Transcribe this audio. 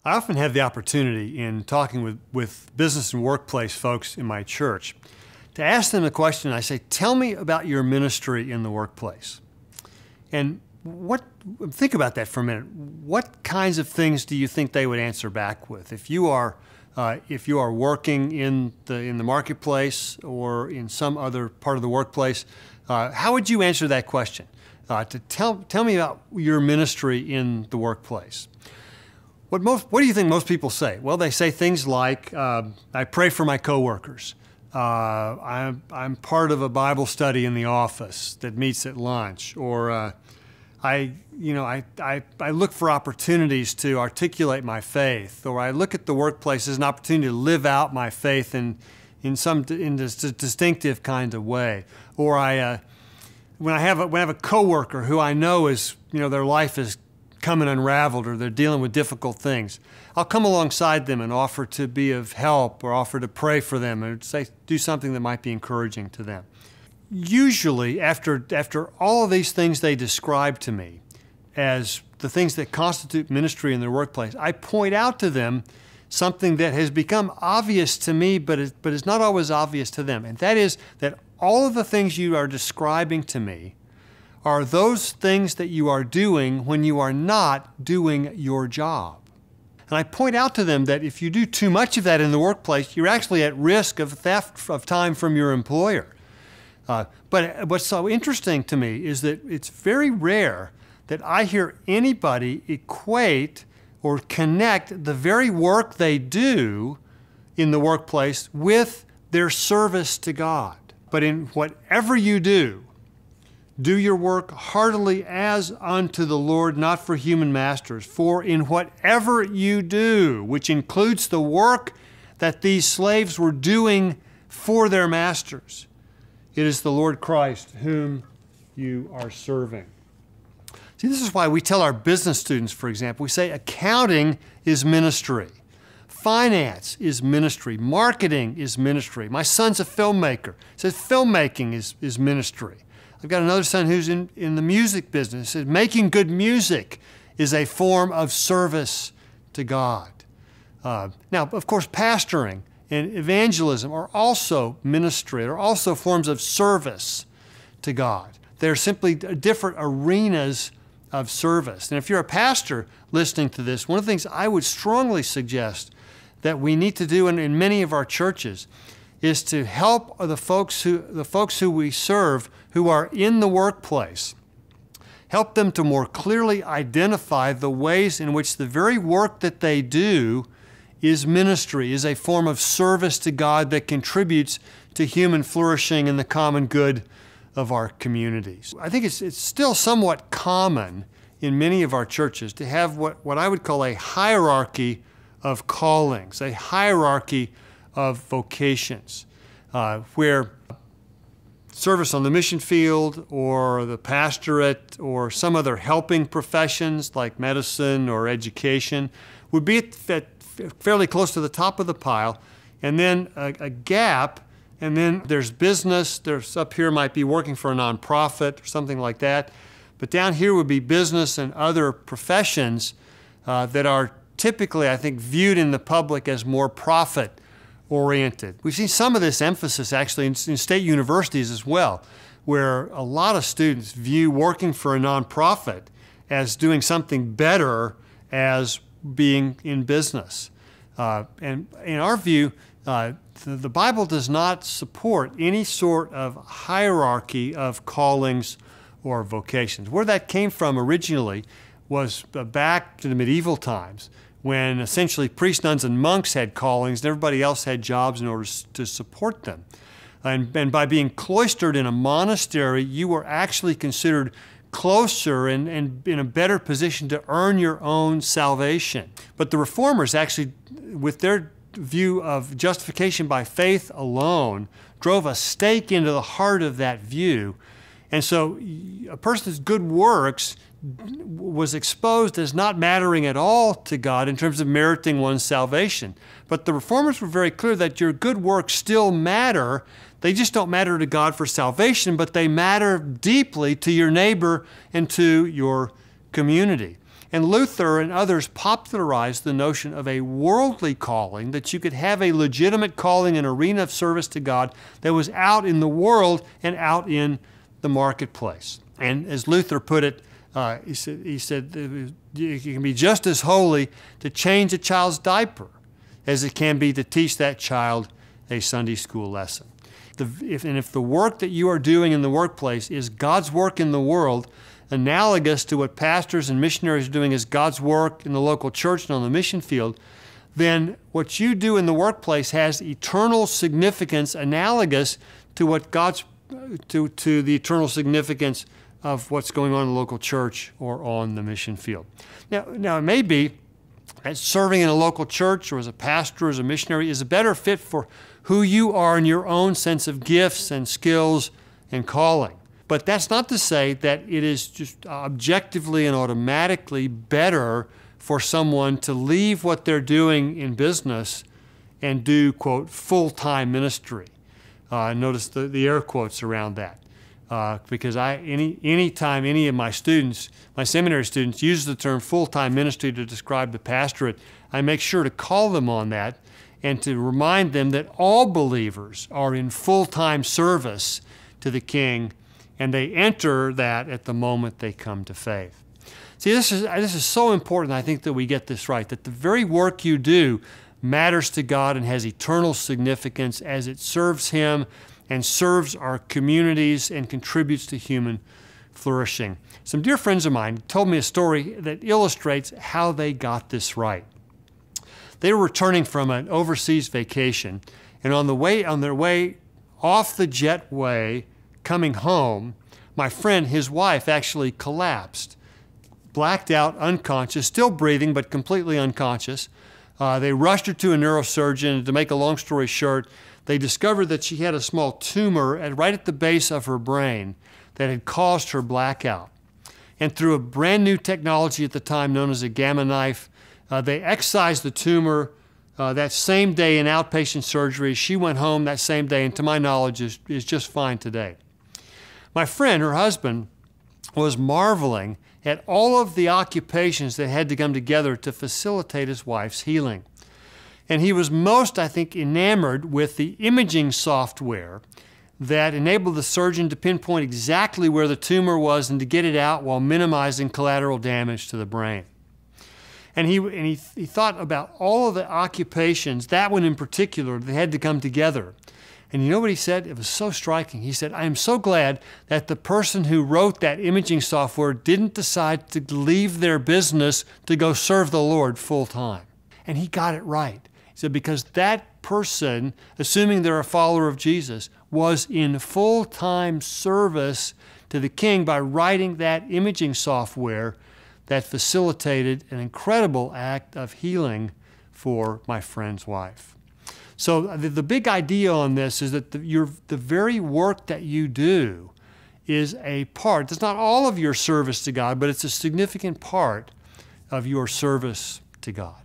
I often have the opportunity in talking with business and workplace folks in my church to ask them a question. I say, tell me about your ministry in the workplace. And think about that for a minute. What kinds of things do you think they would answer back with? If you are working in the marketplace or in some other part of the workplace, how would you answer that question? To tell me about your ministry in the workplace. What do you think most people say? Well, they say things like, I pray for my coworkers. I'm part of a Bible study in the office that meets at lunch. Or I look for opportunities to articulate my faith. Or I look at the workplace as an opportunity to live out my faith in this distinctive kind of way. Or when I have a coworker who I know is, their life is coming unraveled or they're dealing with difficult things, I'll come alongside them and offer to be of help or offer to pray for them or do something that might be encouraging to them. Usually, after all of these things they describe to me as the things that constitute ministry in their workplace, I point out to them something that has become obvious to me but is not always obvious to them, and that is that all of the things you are describing to me are those things that you are doing when you are not doing your job. And I point out to them that if you do too much of that in the workplace, you're actually at risk of theft of time from your employer. But what's so interesting to me is that it's very rare that I hear anybody equate or connect the very work they do in the workplace with their service to God. But in whatever you do your work heartily as unto the Lord, not for human masters. For in whatever you do, which includes the work that these slaves were doing for their masters, it is the Lord Christ whom you are serving. See, this is why we tell our business students, for example, we say accounting is ministry. Finance is ministry. Marketing is ministry. My son's a filmmaker. He says filmmaking is ministry. I've got another son who's in the music business. He says making good music is a form of service to God. Now, of course, pastoring and evangelism are also ministry. They're also forms of service to God. They're simply different arenas of service. And if you're a pastor listening to this, one of the things I would strongly suggest that we need to do in many of our churches is to help the folks who we serve who are in the workplace. Help them to more clearly identify the ways in which the very work that they do is ministry, is a form of service to God that contributes to human flourishing and the common good of our communities. I think it's still somewhat common in many of our churches to have what I would call a hierarchy of callings, a hierarchy of vocations, where service on the mission field or the pastorate or some other helping professions like medicine or education would be fairly close to the top of the pile, and then a gap, and then there's business. There's up here might be working for a nonprofit or something like that, but down here would be business and other professions that are typically, I think, viewed in the public as more profit-oriented. We've seen some of this emphasis actually in state universities as well, where a lot of students view working for a nonprofit as doing something better as being in business. And in our view, the Bible does not support any sort of hierarchy of callings or vocations. Where that came from originally was back to the medieval times, when essentially priests, nuns, and monks had callings and everybody else had jobs in order to support them. And by being cloistered in a monastery, you were actually considered closer and in a better position to earn your own salvation. But the Reformers actually, with their view of justification by faith alone, drove a stake into the heart of that view. And so a person's good works was exposed as not mattering at all to God in terms of meriting one's salvation. But the Reformers were very clear that your good works still matter. They just don't matter to God for salvation, but they matter deeply to your neighbor and to your community. And Luther and others popularized the notion of a worldly calling, that you could have a legitimate calling, an arena of service to God that was out in the world and out in the marketplace. And as Luther put it, he said it can be just as holy to change a child's diaper as it can be to teach that child a Sunday school lesson. If the work that you are doing in the workplace is God's work in the world, analogous to what pastors and missionaries are doing is God's work in the local church and on the mission field, then what you do in the workplace has eternal significance analogous to what to the eternal significance of what's going on in the local church or on the mission field. Now it may be that serving in a local church or as a pastor or as a missionary is a better fit for who you are in your own sense of gifts and skills and calling. But that's not to say that it is just objectively and automatically better for someone to leave what they're doing in business and do, quote, full-time ministry. Notice the air quotes around that. Because anytime any of my students, my seminary students, use the term full-time ministry to describe the pastorate, I make sure to call them on that and to remind them that all believers are in full-time service to the King, and they enter that at the moment they come to faith. See, this is so important, I think, that we get this right, that the very work you do matters to God and has eternal significance as it serves Him and serves our communities and contributes to human flourishing. Some dear friends of mine told me a story that illustrates how they got this right. They were returning from an overseas vacation, and on their way off the jetway coming home, my friend, his wife, actually collapsed, blacked out, unconscious, still breathing, but completely unconscious. They rushed her to a neurosurgeon. To make a long story short, they discovered that she had a small tumor right at the base of her brain that had caused her blackout. And through a brand new technology at the time known as a gamma knife, they excised the tumor that same day in outpatient surgery. She went home that same day, and to my knowledge is just fine today. My friend, her husband, was marveling at all of the occupations that had to come together to facilitate his wife's healing. And he was most, I think, enamored with the imaging software that enabled the surgeon to pinpoint exactly where the tumor was and to get it out while minimizing collateral damage to the brain. And he thought about all of the occupations, that one in particular, that had to come together. And you know what he said? It was so striking. He said, I am so glad that the person who wrote that imaging software didn't decide to leave their business to go serve the Lord full time. And he got it right. He said, because that person, assuming they're a follower of Jesus, was in full-time service to the King by writing that imaging software that facilitated an incredible act of healing for my friend's wife. So the big idea on this is that the very work that you do is a part. It's not all of your service to God, but it's a significant part of your service to God.